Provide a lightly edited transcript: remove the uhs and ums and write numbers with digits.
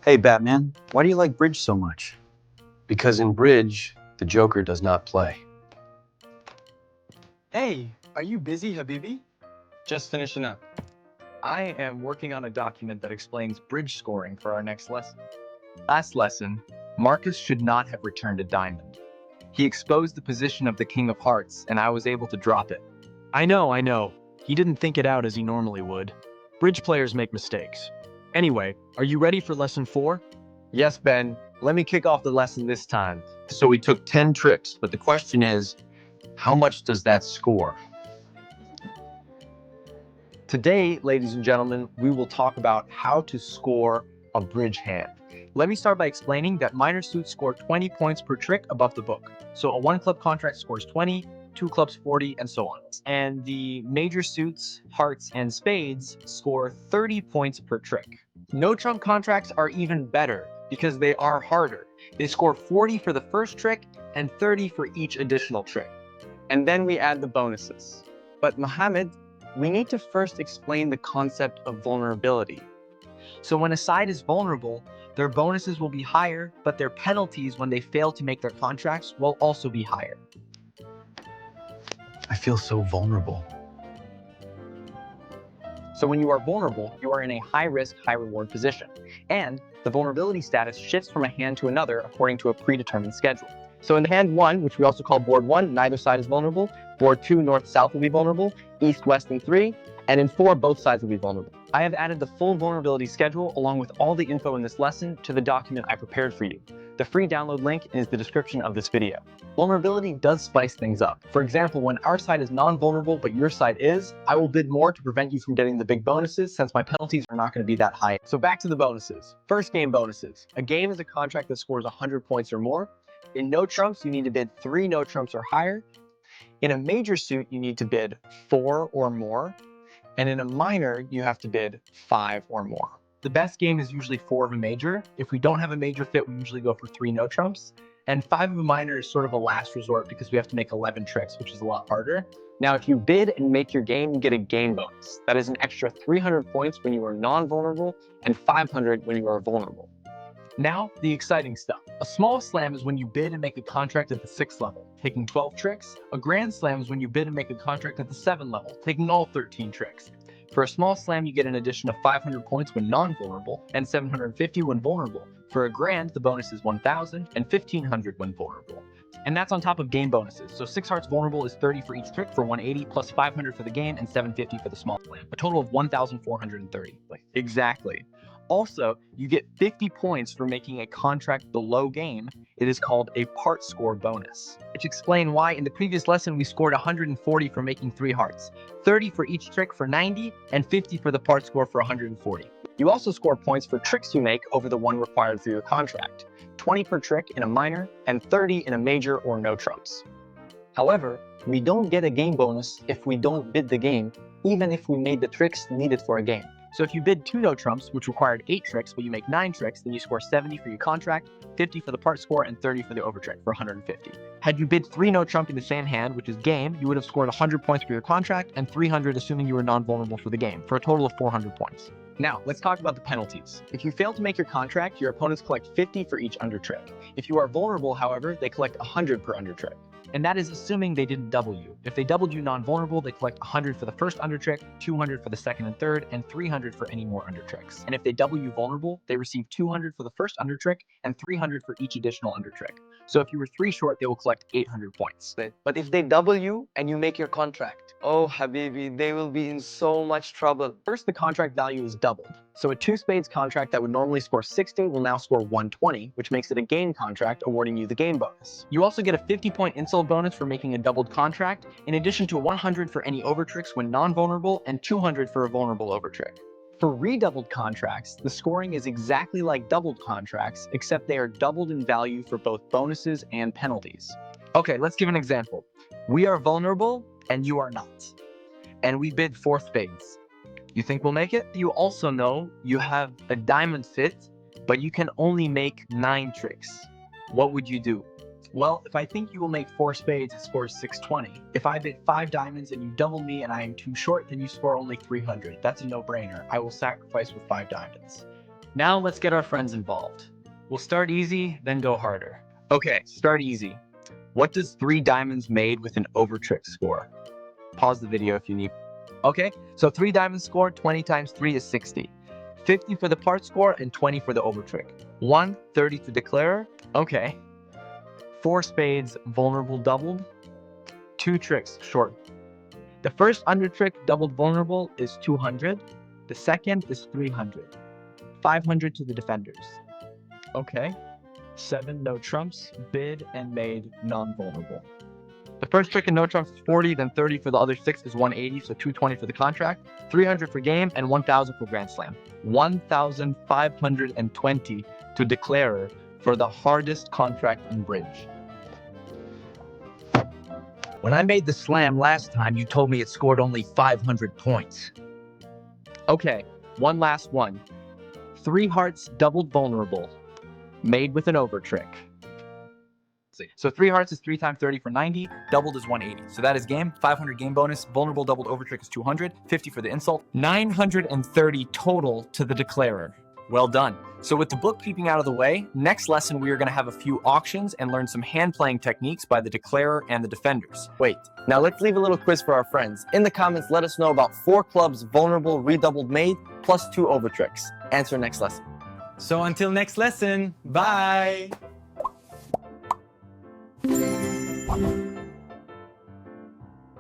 Hey Batman, why do you like bridge so much? Because in bridge, the Joker does not play. Hey, are you busy, Habibi? Just finishing up. I am working on a document that explains bridge scoring for our next lesson. Last lesson, Marcus should not have returned a diamond. He exposed the position of the King of Hearts, and I was able to drop it. I know. He didn't think it out as he normally would. Bridge players make mistakes. Anyway, are you ready for lesson 4? Yes, Ben. Let me kick off the lesson this time. So we took 10 tricks, but the question is, how much does that score? Today, ladies and gentlemen, we will talk about how to score a bridge hand. Let me start by explaining that minor suits score 20 points per trick above the book. So a 1-club contract scores 20, 2 clubs 40, and so on. And the major suits, hearts, and spades score 30 points per trick. No trump contracts are even better because they are harder. They score 40 for the first trick and 30 for each additional trick. And then we add the bonuses. But Mohammed, we need to first explain the concept of vulnerability. So when a side is vulnerable, their bonuses will be higher, but their penalties when they fail to make their contracts will also be higher. I feel so vulnerable. So when you are vulnerable, you are in a high-risk, high-reward position. And the vulnerability status shifts from a hand to another according to a predetermined schedule. So in hand 1, which we also call board 1, neither side is vulnerable. Board 2, north-south will be vulnerable. East-west in 3. And in 4, both sides will be vulnerable. I have added the full vulnerability schedule along with all the info in this lesson to the document I prepared for you. The free download link is the description of this video. Vulnerability does spice things up. For example, when our side is non-vulnerable but your side is, I will bid more to prevent you from getting the big bonuses since my penalties are not going to be that high. So back to the bonuses. First game bonuses. A game is a contract that scores 100 points or more. In no trumps, you need to bid 3 no trumps or higher. In a major suit, you need to bid 4 or more. And in a minor, you have to bid 5 or more. The best game is usually 4 of a major. If we don't have a major fit, we usually go for 3 no trumps. And 5 of a minor is sort of a last resort because we have to make 11 tricks, which is a lot harder. Now, if you bid and make your game, you get a game bonus. That is an extra 300 points when you are non-vulnerable and 500 when you are vulnerable. Now, the exciting stuff. A small slam is when you bid and make a contract at the 6th level, taking 12 tricks. A grand slam is when you bid and make a contract at the 7th level, taking all 13 tricks. For a small slam, you get an addition of 500 points when non-vulnerable and 750 when vulnerable. For a grand, the bonus is 1,000 and 1,500 when vulnerable. And that's on top of game bonuses. So 6 hearts vulnerable is 30 for each trick for 180 plus 500 for the game and 750 for the small slam. A total of 1,430. Exactly. Also, you get 50 points for making a contract below game. It is called a part score bonus, which explains why in the previous lesson we scored 140 for making 3 hearts, 30 for each trick for 90, and 50 for the part score for 140. You also score points for tricks you make over the one required through your contract, 20 per trick in a minor, and 30 in a major or no trumps. However, we don't get a game bonus if we don't bid the game, even if we made the tricks needed for a game. So if you bid 2 no trumps, which required 8 tricks, but you make 9 tricks, then you score 70 for your contract, 50 for the part score, and 30 for the over trick for 150. Had you bid 3 no trump in the same hand, which is game, you would have scored 100 points for your contract and 300 assuming you were non-vulnerable for the game, for a total of 400 points. Now, let's talk about the penalties. If you fail to make your contract, your opponents collect 50 for each under trick. If you are vulnerable, however, they collect 100 per under trick. And that is assuming they didn't double you. If they doubled you non-vulnerable, they collect 100 for the first under trick, 200 for the second and third, and 300 for any more under tricks. And if they double you vulnerable, they receive 200 for the first under trick and 300 for each additional under trick. So if you were 3 short, they will collect 800 points. But if they double you and you make your contract, oh Habibi, they will be in so much trouble. First, the contract value is doubled. So a 2 spades contract that would normally score 60 will now score 120, which makes it a game contract, awarding you the game bonus. You also get a 50-point insult bonus for making a doubled contract, in addition to 100 for any over tricks when non-vulnerable and 200 for a vulnerable over trick. For redoubled contracts, the scoring is exactly like doubled contracts, except they are doubled in value for both bonuses and penalties. Okay, let's give an example. We are vulnerable and you are not. And we bid 4 spades. You think we'll make it? You also know you have a diamond fit, but you can only make 9 tricks. What would you do? Well, if I think you will make 4 spades, it scores 620. If I bid 5 diamonds and you double me and I am too short, then you score only 300. That's a no-brainer. I will sacrifice with 5 diamonds. Now let's get our friends involved. We'll start easy, then go harder. Okay, start easy. What does 3 diamonds made with an overtrick score? Pause the video if you need. Okay, so 3 diamonds score, 20 times 3 is 60. 50 for the part score and 20 for the overtrick. 130 to declarer. Okay. 4 spades, vulnerable doubled. 2 tricks, short. The first under trick doubled vulnerable is 200. The second is 300. 500 to the defenders. Okay. 7 no trumps, bid and made non-vulnerable. The first trick in no trumps is 40, then 30 for the other 6 is 180, so 220 for the contract, 300 for game, and 1,000 for grand slam. 1,520 to declarer for the hardest contract in bridge. When I made the slam last time, you told me it scored only 500 points. Okay, one last one. 3 hearts doubled vulnerable, made with an overtrick. So 3 hearts is 3 times 30 for 90, doubled is 180. So that is game, 500 game bonus, vulnerable doubled overtrick is 200, 50 for the insult, 930 total to the declarer. Well done. So with the bookkeeping out of the way, next lesson we are going to have a few auctions and learn some hand-playing techniques by the declarer and the defenders. Wait, now let's leave a little quiz for our friends. In the comments, let us know about 4 clubs vulnerable redoubled made plus 2 overtricks. Answer next lesson. So until next lesson, bye!